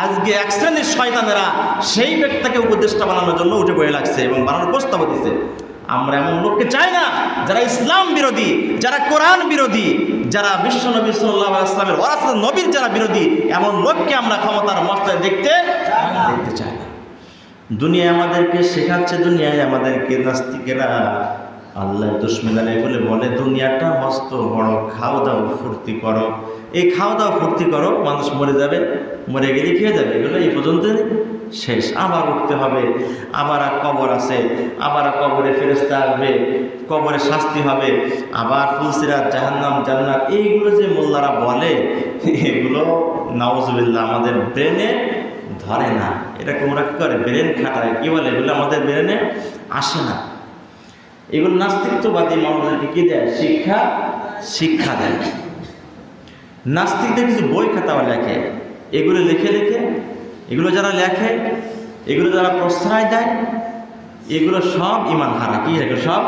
আজকে এক শ্রেণীর শয়তানেরা সেই ব্যক্তিকে উপদেষ্টা বানানোর জন্য উঠে পড়ে লাগছে এবং বানানোর প্রস্তাব দিচ্ছে। আমরা এমন লোককে চাই না যারা ইসলাম বিরোধী, যারা কোরআন বিরোধী, যারা বিশ্বনবী সাল্লাল্লাহু আলাইহি ওয়াসাল্লামের ওয়ারাসাত নবীর যারা বিরোধী, এমন লোককে আমরা ক্ষমতার মসনদে দেখতে চাই না। দুনিয়া আমাদেরকে শেখাচ্ছে, দুনিয়ায় আমাদেরকে নাস্তিকেরা আল্লাহ দুশমনানে বলে দুনিয়াটা মস্ত বড়, খাও দাও ফুর্তি করো। এই খাওয়া দাওয়া ফুর্তি করো, মানুষ মরে যাবে, মরে গেলে খেয়ে যাবে, এগুলো এই পর্যন্ত শেষ। আবার উঠতে হবে, আবার কবর আছে, আবার কবরে ফেরেশতা আসবে, কবরে শাস্তি হবে, আবার ফুলসিরাত, জাহান্নাম, জান্নাত, এইগুলো যে মোল্লারা বলে, এগুলো নাউজুবিল্লাহ আমাদের ব্রেনে ধরে না। এটা ওরা কী করে, ব্রেন খাটায়, কী বলে, এগুলো আমাদের ব্রেনে আসে না। এগুলো নাস্তিকবাদী মানুষদেরকে কী দেয়, শিক্ষা দেয়। নাস্তিকদের কিছু বই খাতাও লেখে, এগুলো লিখে এগুলো যারা লেখে, এগুলো যারা প্রশ্রয় দেয়, এগুলো সব ঈমান হারা। কি এগুলো সব?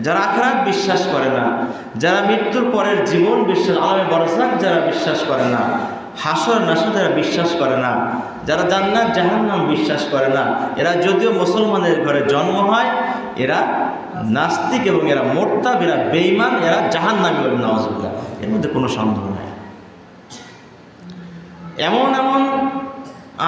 যারা আখিরাত বিশ্বাস করে না, যারা মৃত্যুর পরের জীবন বিশ্বাস, আলামে বরসাক যারা বিশ্বাস করে না, হাসর নাসর যারা বিশ্বাস করে না, যারা জান্নাত জাহান্নাম বিশ্বাস করে না, এরা যদিও মুসলমানের ঘরে জন্ম হয়, এরা নাস্তিক এবং এরা মোরতাদ, এরা বেঈমান, এরা জাহান্নামী বলে নাউজুবিল্লাহ। এর মধ্যে কোনো সন্দেহ নাই। এমন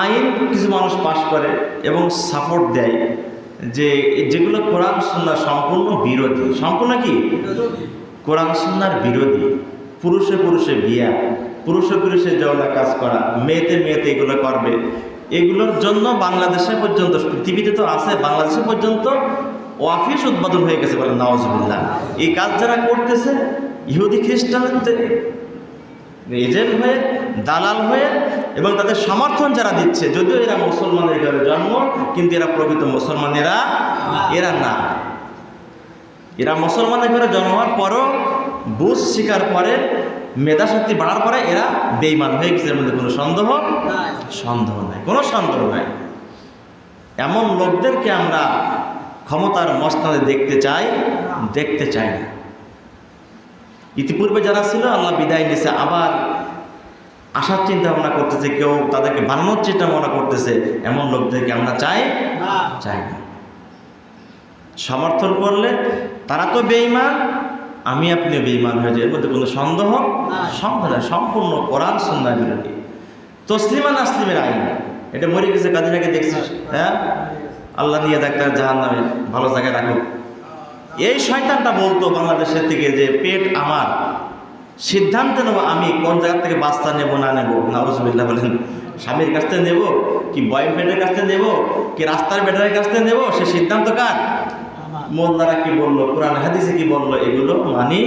আইন কিছু মানুষ পাশ করে এবং সাপোর্ট দেয় যে যেগুলো কোরআন সুন্নাহ সম্পূর্ণ বিরোধী। সম্পূর্ণ কি? কোরআন সুন্নাহর বিরোধী। পুরুষে বিয়া, পুরুষে যৌন কাজ করা, মেয়েতে এগুলো করবে, এগুলোর জন্য বাংলাদেশে পর্যন্ত, পৃথিবীতে তো আছে, বাংলাদেশে পর্যন্ত অফিস উদ্বোধন হয়ে গেছে বলে নাউজুবিল্লাহ। এই কাজ যারা করতেছে ইহুদি খ্রিস্টানদের এজেন্ট হয়ে, দালাল হয়ে, এবং তাদের সমর্থন যারা দিচ্ছে, যদিও এরা মুসলমানের ঘরে জন্ম, কিন্তু এরা প্রকৃত মুসলমানেরা এরা না। এরা মুসলমানের ঘরে জন্ম হওয়ার পরও বুঝ শিকার পরে, মেধাশক্তি বাড়ার পরে এরা বেঈমান হয়ে গেছে। এর মধ্যে কোনো সন্দেহ নাই, কোনো সন্দেহ নাই। এমন লোকদেরকে আমরা ক্ষমতার মসনদে দেখতে চাই না। ইতিপূর্বে যারা ছিল আল্লাহ বিদায় নিয়েছে, আবার আসার চিন্তা ভাবনা করতেছে, কেউ তাদেরকে বানানোর চিন্তা ভাবনা করতেছে, এমন লোকদেরকে আমরা চাই না। সমর্থন করলে তারা তো বেঈমান, আমি আপনি বেঈমান হয়ে যায়, এর মধ্যে কোনো সন্দেহ নাই। সম্পূর্ণ কোরআন সুন্নাহ বিরোধী। তসলিমা নাসলিমের আইন, এটা মরে গেছে, কাদিন আগে দেখছিস, হ্যাঁ, আল্লাহ নিয়ে ডাক্তার জাহান্নামে ভালো জায়গায় রাখুক। এই শয়তানটা বলতো বাংলাদেশের থেকে যে পেট আমার, সিদ্ধান্ত নেব আমি কোন জায়গা থেকে বাচ্চা নেব না নেব। নাউজুবিল্লাহ বলেন, স্বামীর কাছ থেকে নেব কি বয়ফ্রেন্ডের কাছ থেকে নেব কি রাস্তার বেটারের কাছ থেকে নেব, সে সিদ্ধান্ত কার? মোল্লারা কি বললো, কোরআন হাদিসে কি বললো, এগুলো মানি।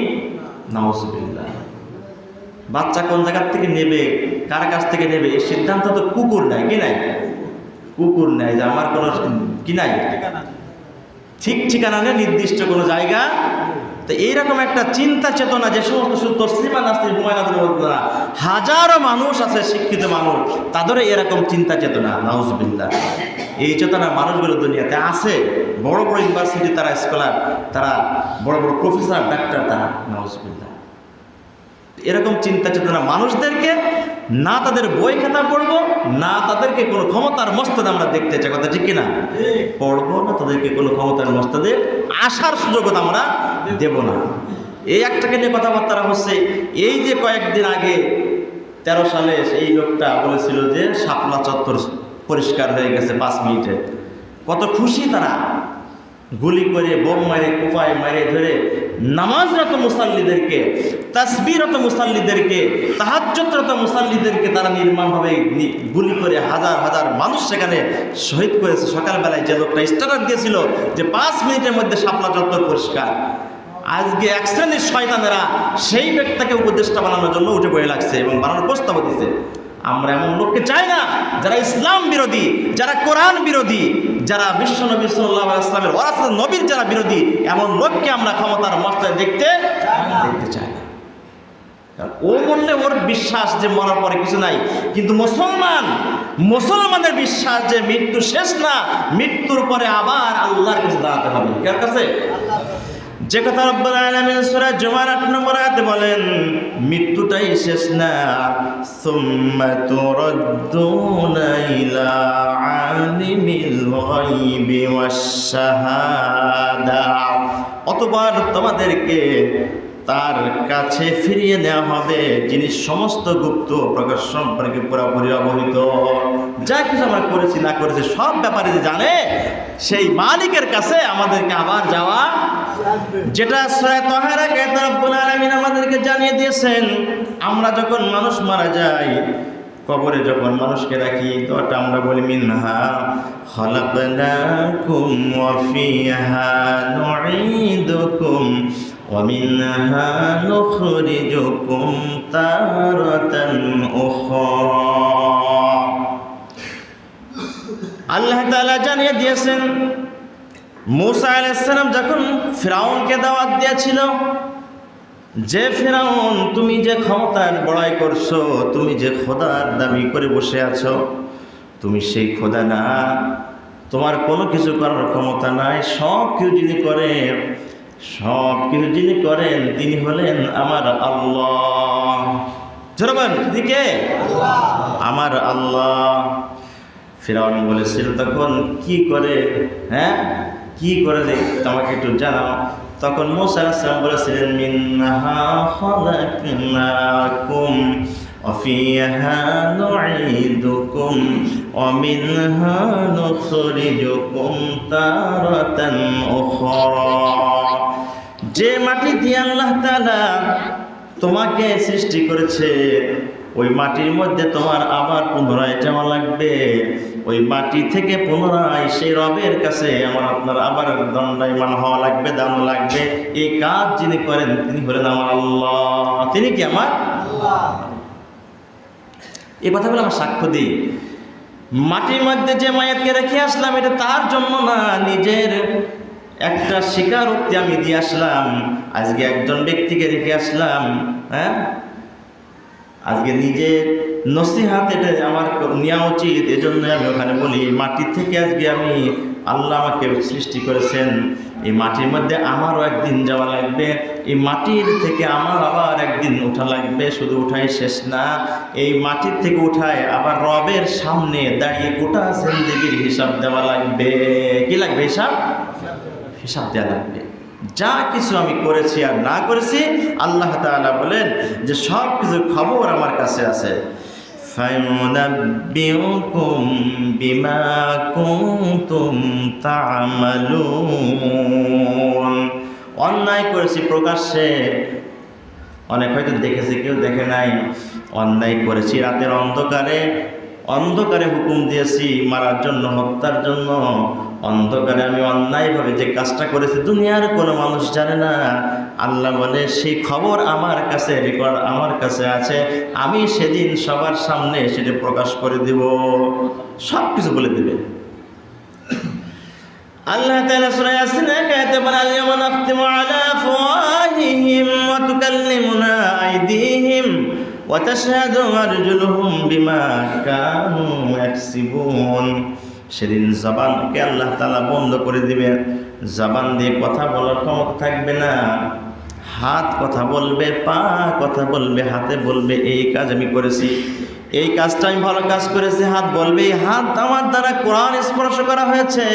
নাউজুবিল্লাহ। বাচ্চা কোন জায়গার থেকে নেবে, কার কাছ থেকে নেবে, এই সিদ্ধান্ত তো কুকুর নাই, কি নাই? কুকুর নাই, যে আমার কোনো কি নাই, ঠিক ঠিকানা নেই, নির্দিষ্ট কোনো জায়গা। তো এইরকম একটা চিন্তা চেতনা, যে সমস্ত শুধু তসলিমা নাসলিম হুমায়ুন বলতো না, হাজারো মানুষ আছে, শিক্ষিত মানুষ, তাদেরও এরকম চিন্তা চেতনা। নাউজুবিল্লাহ। এই চেতনা মানুষগুলো দুনিয়াতে আছে। বড় বড় ইউনিভার্সিটি তারা স্কলার, তারা বড় বড় প্রফেসর, ডাক্তার, তারা। নাউজুবিল্লাহ। এরকম চিন্তা চেতনা মানুষদেরকে না তাদের বই খাতা পড়বো, না তাদেরকে কোনো ক্ষমতার মসনদে আমরা দেখতে চাই, কথা ঠিক কিনা? পড়বো না, তাদেরকে কোনো ক্ষমতার মসনদে আসার সুযোগও আমরা দেব না। এই একটাকে নিয়ে কথাবার্তা হচ্ছে। এই যে কয়েকদিন আগে 13 সালে এই লোকটা বলেছিল যে শাপলা চত্বর পরিষ্কার হয়ে গেছে 5 মিনিটে, কত খুশি তারা। গুলি করে, বোম মারে, কুপায় মারে ধরে নামাজরত মুসাল্লিদেরকে, তাসবিহরত মুসাল্লিদেরকে, তাহাজ্জুদরত মুসাল্লিদেরকে তারা নির্মমভাবে গুলি করে হাজার মানুষ সেখানে শহীদ করেছে। সকালবেলায় যে লোকটা স্ট্যাটাস দিয়েছিল যে 5 মিনিটের মধ্যে শাপলা চত্বর পরিষ্কার, আজকে এক শ্রেণীর শয়তানেরা সেই ব্যক্তিকে উপদেষ্টা বানানোর জন্য উঠে পড়ে লাগছে এবং বানানোর প্রস্তাব দিচ্ছে। আমরা এমন লোককে চাই না যারা ইসলাম বিরোধী, যারা কোরআন বিরোধী, যারা বিশ্বনবী সাল্লাল্লাহু আলাইহি ওয়াসাল্লামের ওয়ারাসাত নবীর যারা বিরোধী, এমন লোককে আমরা ক্ষমতার মসনদে দেখতে চাই না। ও বললে ওর বিশ্বাস যে মরার পরে কিছু নাই, কিন্তু মুসলমানের বিশ্বাস যে মৃত্যু শেষ না, মৃত্যুর পরে আবার আল্লাহর কাছে দাঁড়াতে হবে। কার কাছে? যে কথা রব্বুল আলামিন সূরা জুমার ৮ নম্বর আয়াতে বলেন, মৃত্যুটাই শেষ না, সুম্মা তুরাদ্দুনা ইলা আলিমিল গায়বি ওয়াশ শাহাদা, অতঃপর তোমাদেরকে তার কাছে ফিরিয়ে নেওয়া হবে যিনি সমস্ত গুপ্ত প্রকাশ সম্পর্কে পুরোপুরি অবহিত। যা কিছু আমরা করেছি না করেছি সব ব্যাপারে যে জানে, সেই মালিকের কাছে আমাদেরকে আবার যাওয়া, যেটা সূরা তাহার আয়াতে রব্বুল আলামিন আমাদেরকে জানিয়ে দিয়েছেন। আমরা যখন মানুষ মারা যায়, কবরে যখন মানুষকে রাখি, তো ওটা আমরা বলি মিনহা খালাকনাকুম ওয়া ফিহা নুঈদুকুম ওয়া মিনহা নুখরিজুকুম তারাতান উখরা। আল্লাহ তাআলা জানিয়ে দিয়েছেন, মূসা আলাইহিস সালাম যখন ফিরআউনকে দাওয়াত দিয়েছিল, যে ফিরআউন তুমি যে ক্ষমতার বড়াই করছো, তুমি যে খোদার দাবি করে বসে আছো, তুমি সেই খোদা না, তোমার কোনো কিছু করার ক্ষমতা নাই। সব কিছু যিনি করেন তিনি হলেন আমার আল্লাহ। জোরবান দিকে আমার আল্লাহ। ফিরআউন বলেছিল তখন, কি করে কি করে তোমাকে একটু জানাও। তখন মূসা আলাইহিস সালাম বলেছিলেন, মিনহা খালাকনাকুম ওয়া ফিহা নুঈদুকুম ওয়া মিনহা নুখরিজুকুম তারাতান উখরা। যে মাটি দিয়ে আল্লাহ তাআলা তোমাকে সৃষ্টি করেছে, ওই মাটির মধ্যে তোমার আবার পুনরায় যাওয়া লাগবে। ওই মাটি থেকে পুনরায় সেই রবের কাছে আমার আপনার আবার দণ্ডায়মান হওয়া লাগবে, দাঁড়ানো লাগবে। এই কাজ যিনি করেন তিনি হলেন আমার আল্লাহ। তিনি কি আমার আল্লাহ? এই কথাগুলো আমার সাক্ষ্য দিই। মাটির মধ্যে যে মায়াতকে রেখে আসলাম, এটা তার জন্য না, নিজের একটা স্বীকারোক্তি আমি দিয়ে আসলাম। আজকে একজন ব্যক্তিকে রেখে আসলাম, আজকে নিজের নসিহাত এটা আমার নেওয়া উচিত। এজন্য আমি ওখানে বলি, মাটি থেকে আজকে আমি আল্লাহ আমাকে সৃষ্টি করেছেন, এই মাটির মধ্যে আমারও একদিন যাওয়া লাগবে। এই মাটির থেকে আমার আবার একদিন ওঠা লাগবে। শুধু উঠাই শেষ না, এই মাটির থেকে উঠায় আবার রবের সামনে দাঁড়িয়ে গোটা জিন্দেগির হিসাব দেওয়া লাগবে। কি লাগবে? হিসাব দেওয়া লাগবে। যা কিছু আমি করেছি আর না করেছি, আল্লাহ তাআলা বলেন যে সব কিছুর খবর আমার কাছে আছে। ফায়ুনাব্বিউকুম বিমা কুনতুম তা'মালুন। অন্যায় করেছি প্রকাশ্যে, অনেক হয়তো দেখেছে, কেউ দেখে নাই। অন্যায় করেছি রাতের অন্ধকারে হুকুম দিয়েছি মারার জন্য, হত্যার জন্য। অন্ধকারে আমি অন্যায়ভাবে যে কাজটা করেছি, দুনিয়ার কোনো মানুষ জানে না। আল্লাহ বলে সেই খবর আমার কাছে, রেকর্ড আমার কাছে আছে। আমি সেদিন সবার সামনে সেটা প্রকাশ করে দেব, সব কিছু বলে দেবে। আল্লাহ তাআলা সূরা ইয়াসিনে আয়াতে বলেন, আল-ইয়াওমা নাখতিমু আলা আফওয়াহিহিম ওয়া তুকাল্লিমুনা আইদিহিম ওয়া তাশহাদু আরজুলুহুম বিমা কানু ইয়াকসিবুন। সেদিন জবানকে আল্লাহ তাআলা বন্ধ করে দিবেন। জবান দিয়ে কথা বলার ক্ষমতা থাকবে না। হাত কথা বলবে, পা কথা বলবে, হাতে বলবে এই কাজ আমি করেছি, এই কাজটা আমি ভালো কাজ করেছি। হাত বলবে, এই হাত আমার দ্বারা কোরআন স্পর্শ করা হয়েছে,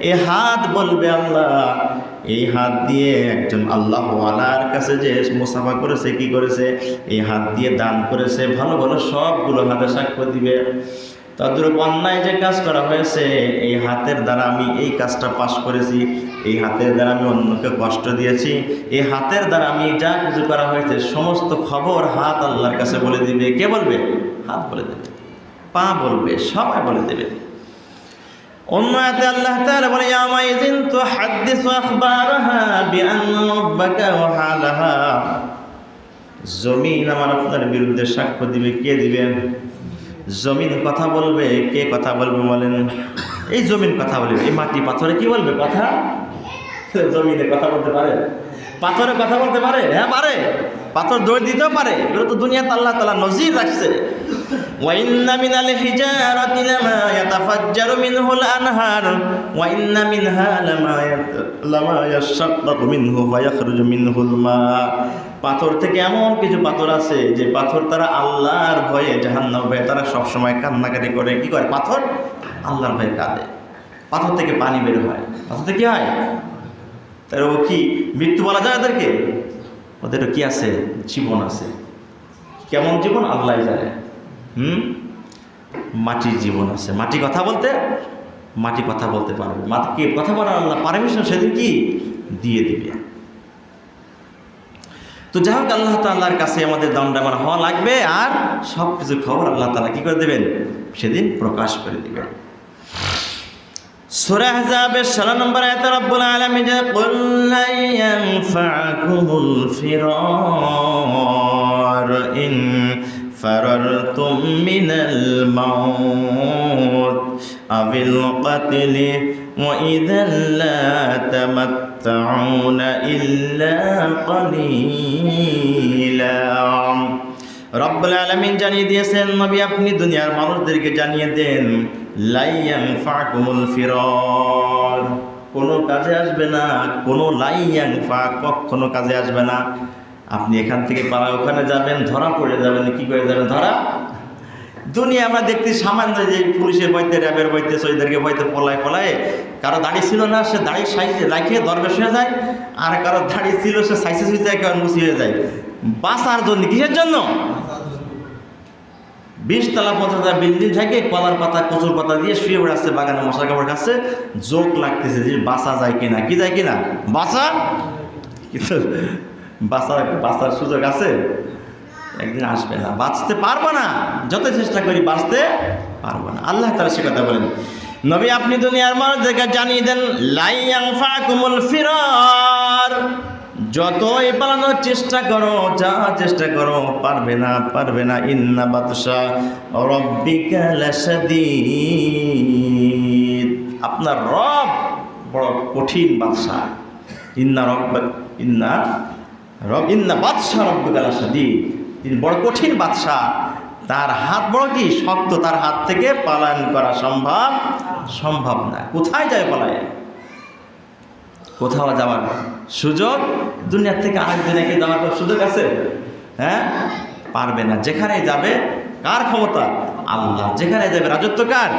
এই হাত বলবে আল্লাহ। এই হাত দিয়ে একজন আল্লাহওয়ালার কাছে যে মুসাফা করেছে, কি করেছে, এই হাত দিয়ে দান করেছে, ভালো ভালো সবগুলো হাতে সাক্ষ্য দিবে। তদ্রূপ অন্যায় যে কাজ করা হয়েছে, এই হাতের দ্বারা আমি এই কাজটা পাশ করেছি, এই হাতের দ্বারা আমি অন্যকে কষ্ট দিয়েছি, এই হাতের দ্বারা আমি যা কিছু করা হয়েছে সমস্ত খবর হাত আল্লাহর কাছে বলে দিবে। কে বলবে? হাত বলে দেবে, পা বলবে, সবাই বলে দেবে। অন্য আয়াতে আল্লাহ তাআলা বলে, ইয়াওমাইযিন তুহাদ্দিসু আখবারাহা বিআন্না রাব্বাকা ওয়া হালাহা। জমিন আমার আপনার বিরুদ্ধে সাক্ষ্য দিবে। কে দিবেন? জমিন কথা বলবে। কে কথা বলবে বলেন? এই জমিন কথা বলবে। এই মাটি পাথরে কি বলবে? কথা। জমিনে কথা বলতে পারে? পাথরে কথা বলতে পারে? হ্যাঁ পারে। পাথর দৌড় দিতেও পারে। এগুলো তো দুনিয়াতে আল্লাহ তাআলা নজির রাখছে। وإن من الحجارة لما يتفجر منه الأنهار وإن منها لما يشقق منه فيخرج منه الماء পাথর থেকে এমন কিছু পাথর আছে যে পাথর তারা আল্লাহর ভয়ে জাহান্নামের ভয়ে তারা সব সময় কান্নাকাটি করে। কি করে? পাথর আল্লাহর ভয়ে কাঁদে। পাথর থেকে পানি বের হয়। পাথর থেকে কি হয়? তার ও কি মৃত্যু বলা যায় ওদেরকে? ওদেরও কি আছে? জীবন আছে। কেমন জীবন আল্লাহ জানে। মাটির জীবন আছে। মাটি কথা বলতে পারবে। মাটিকে কথা বলার আল্লাহ পারমিশন সেদিন কি দিয়ে দিবে। তো যাই হোক, আল্লাহ তাআলার কাছে আমাদের দণ্ডায়মান হওয়া লাগবে, আর সব কিছু খবর আল্লাহ তাআলা কি করে দেবেন? সেদিন প্রকাশ করে দিবেন। সূরা আহজাবের 16 নম্বর আয়াতে রব্বুল আলামিন যে কুল লা ইয়ানফাকুমুল ফিরার ইন ফারারতুম মিনাল মাউত আবিল কাতলি ওয়া ইযান লা তামাত্তাউনা ইল্লা কালিলা। রব্বুল আলামিন জানিয়ে দিয়েছেন, নবী আপনি দুনিয়ার মানুষদেরকে জানিয়ে দেন, লা ইয়ানফাকুমুল ফিরার, কোনো কাজে আসবে না। কোনো লা ইয়ানফা, কখনো কাজে আসবে না। আপনি এখান থেকে পালা ওখানে যাবেন, ধরা পড়ে যাবেন। কি করে যাবেন? ধরা। দুনিয়া আমরা দেখতে সামান্য যে পুলিশের বইতে, র্যাবের বইতে, শহীদদেরকে বইতে পলায় কারো দাড়ি ছিল না, সে দাড়ি সাইজে রাখে দরবেশ হয়ে যায়, আর কারো দাড়ি ছিল সে সাইজে হয়ে যায়, কারো মুসি হয়ে যায়। বাঁচার জন্য। কিসের জন্য? 20 তলা 50 তলা বিল্ডিং থেকে কলার পাতা কচুর পাতা দিয়ে শুয়ে বেড়াচ্ছে, বাগানে মশা কামড় খাচ্ছে, জোক লাগতেছে যে বাঁচা যায় কিনা। কি যায় কিনা? বাঁচা। কিন্তু বাঁচার সুযোগ আছে? একদিন আসবে না, বাঁচতে পারবো না। যত চেষ্টা করি বাঁচতে পারবো না। আল্লাহ তাআলা সে কথা বলেন, নবী আপনি দুনিয়ার মানুষদেরকে জানিয়ে দেন, লা ইয়ানফাকুমুল ফিরার, যতই পালানোর চেষ্টা করো, যা চেষ্টা করো, পারবে না। ইন্না বাতশা রাব্বিকা লাশাদীদ, আপনার রব বড় কঠিন বাদশা। ইন্না বাতশা রাব্বিকা লাশাদীদ, তিনি বড় কঠিন বাদশা। তার হাত বড় কি শক্ত, তার হাত থেকে পালায়ন করা সম্ভব না। কোথায় যায় পালায়? কোথাও যাওয়ার সুযোগ, দুনিয়ার থেকে আরেক দুনিয়াকে যাওয়ার সুযোগ আছে? হ্যাঁ, পারবে না। যেখানে যাবে কার ক্ষমতা? আল্লাহ। যেখানে যাবে রাজত্ব কার?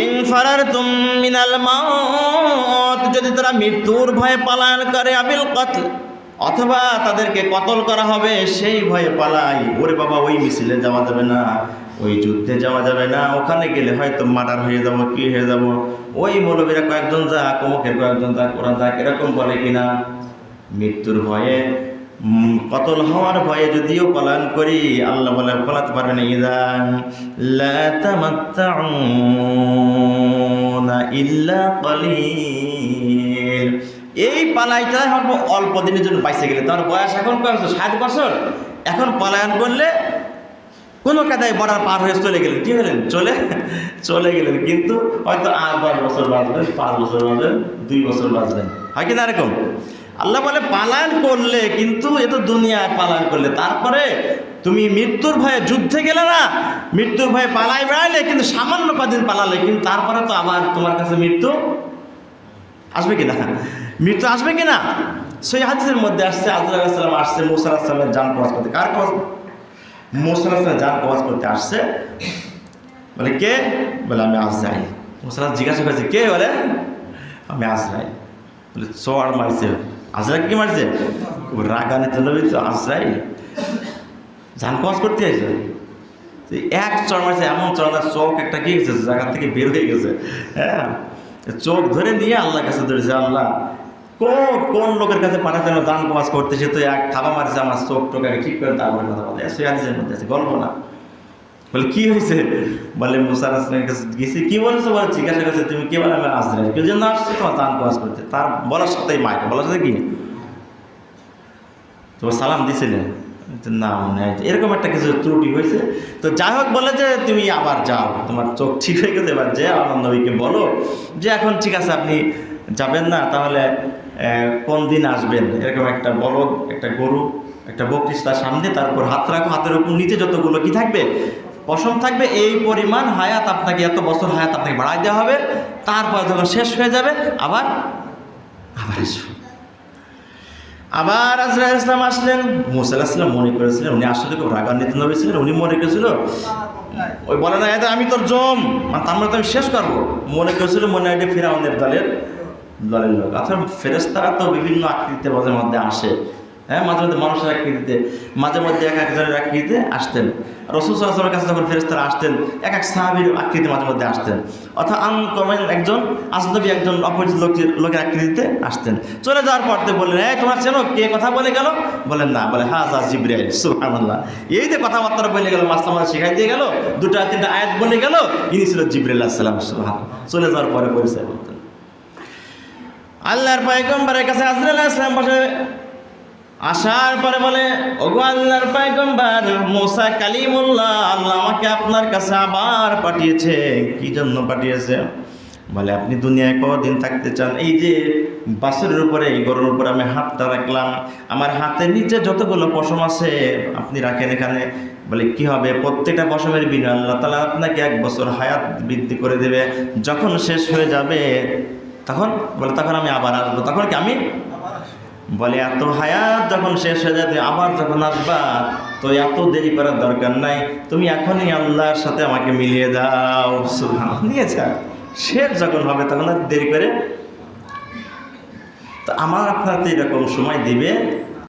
ইন ফারারতুম মিনাল মাউত, যদি তারা মৃত্যুর ভয়ে পলায়ন করে, আবিল কতল, অথবা তাদেরকে কতল করা হবে সেই ভয়ে পালাই। ওরে বাবা, ওই মিছিলে যাওয়া যাবে না, ওই যুদ্ধে যাওয়া যাবে না, ওখানে গেলে হয়তো মার্ডার হয়ে যাব, কি হয়ে যাব। ওই মৌলবীরা কয়েকজন যাক, অমুকের কয়েকজন যাক, ওরা যাক, এরকম বলে কিনা। মৃত্যুর ভয়ে, কতল হওয়ার ভয়ে যদিও পলায়ন করি, আল্লাহ বলে পলাতে পারবে না। ইযান লা তামাত্তাউনা ইল্লা কালিল, এই পালাইটাই হবে অল্প দিনের জন্য বাইসে গেলে। তার বয়স এখন কত? 60 বছর। এখন পলায়ন করলে কোনো কাদায় বর্ডার পার হয়ে চলে গেলেন। কি হলেন? চলে গেলেন। কিন্তু হয়তো আর 10 বছর বাঁচবেন, 5 বছর বাঁচবেন, 2 বছর বাঁচবেন, হয় কিনা এরকম? আল্লাহ বলে পালায়ন করলে, কিন্তু এ তো দুনিয়ায় পালায়ন করলে, তারপরে তুমি মৃত্যুর ভয়ে যুদ্ধে গেলে না, মৃত্যুর ভয়ে পালাই বেড়াইলে, কিন্তু সামান্য কদিন পালালে, কিন্তু তারপরে তো আবার তোমার কাছে মৃত্যু আসবে কিনা? মৃত্যু আসবে কিনা? সেই হাদিসের মধ্যে আসছে, আজরাইল আলাইহিস সালাম আসছে মুসা আলাইহিস সালামের জান কবজ করতে। কার কবজ? মুসা আলাইহিস সালামের জান কবজ করতে আসছে। বলে কে? বলে আমি আজরাইল। মুসা আলাইহিস জিজ্ঞাসা করেছে কে? বলে আমি আজরাইল। বলে চড় মারছে। আজরাইল কি মারছে? রাগানিত নবী তো আজরাইল জান কবজ করতে আসছে, এক চড় মারছে, এমন চড় না চোখ একটা কি গেছে, জায়গা থেকে বের হয়ে গেছে। হ্যাঁ, চোখ ধরে নিয়ে আল্লাহর কাছে ধরেছে, আল্লাহ কোন লোকের কাছে পাঠাতে আমার জান কবজ করতে, সে তো এক থাবা মারছে আমার চোখ টোকাকে ঠিক করে, তারপরে কথা বলে। সে হাদিসের মধ্যে আছে, গল্প না। বলে কি হয়েছে? বলে মুসা আলাইহিস কাছে গেছি। কি বলছো? বলে জিজ্ঞাসা করছে তুমি কে? বলে আমি আজরাইল। কেউ জন্য আসছে তোমার জান কবজ করতে। তার বলার সাথেই মাইক বলার সাথে কি তোমার সালাম দিছিলে না, মনে হয় এরকম একটা কিছু ত্রুটি হয়েছে। তো যাই হোক, বলে যে তুমি আবার যাও, তোমার চোখ ঠিক হয়ে গেছে, এবার যে আমার নবীকে বলো যে এখন ঠিক আছে, আপনি যাবেন না, তাহলে কোন দিন আসবেন, এরকম একটা বলদ, একটা গরু একটা বকরিস তার সামনে, তারপর হাত রাখো, হাতের উপর নিচে যতগুলো কি থাকবে, পশম থাকবে, এই পরিমাণ হায়াত আপনাকে, এত বছর হায়াত আপনাকে বাড়াই দেওয়া হবে। তারপর যখন শেষ হয়ে যাবে আবার আসবে। আবার আজরাইল ইসলাম আসলেন। মুসা আলাইহিস সালাম মনে করেছিলেন উনি আসলে খুব রাগান্বিত নবী ছিলেন, উনি মনে করেছিল ওই বলে না এটা আমি তোর জম, মানে তার মানে তো আমি শেষ করবো, মনে করেছিল মনে হয় ফিরআউনের দলের লোক। অর্থাৎ ফেরেশতারা তো বিভিন্ন আকৃতিতে মাঝে মধ্যে আসে, হ্যাঁ, মাঝে মধ্যে মানুষের আকৃতিতে, মাঝে মধ্যে এক একজনের আকৃতিতে আসতেন। রাসূল সাল্লাল্লাহু আলাইহি ওয়াসাল্লামের কাছে যখন ফেরেশতারা আসতেন, এক এক সাহাবীর আকৃতিতে মাঝে মধ্যে আসতেন, অর্থাৎ আনকমন একজন আজনবী, একজন অপরিচিত লোকের আকৃতিতে আসতেন। চলে যাওয়ার পর বললেন, এই তোমরা চেনো, কে কথা বলে গেল? বলেন না, বলে হাযা জিবরাইল। সুবহানাল্লাহ, এই যে কথাবার্তা বলে গেল, মাসলামা শিখাই দিয়ে গেল, দুটা তিনটা আয়াত বলে গেল, ইনি ছিল জিবরাইল আলাইহিস সালাম। সুবহানাল্লাহ, চলে যাওয়ার পরে পরিচয় বলতেন। আল্লাহর পয়গম্বরের কাছে আজরাইল আলাইহিস সালাম বসে, আসার পরে বলে, ওগো আল্লাহর পয়গম্বর মুসা কালিমুল্লাহ, আল্লাহ আমাকে আপনার কাছে আবার পাঠিয়েছে। কি জন্য পাঠিয়েছে? বলে আপনি দুনিয়ায় কদিন থাকতে চান? এই যে বাছুরের উপরে, এই গরুর উপরে আমি হাতটা রাখলাম, আমার হাতের নিচে যতগুলো পশম আছে আপনি রাখেন এখানে। বলে কি হবে? প্রত্যেকটা পশমের বিনিময়ে আল্লাহ তাআলা আপনাকে 1 বছর হায়াত বৃদ্ধি করে দেবে। যখন শেষ হয়ে যাবে তখন বলে তখন আমি আবার আসবো। তখন কি আমি বলে এত হায়াত যখন শেষ হয়ে যায় আবার যখন আসবা, তো এত দেরি করার দরকার নাই, তুমি এখনই আল্লাহর সাথে আমাকে মিলিয়ে দাও। সুবহানাল্লাহ, নিয়ে যা, শেষ যখন হবে তখন আর দেরি করে। তো আমার আপনার তো এরকম সময় দিবে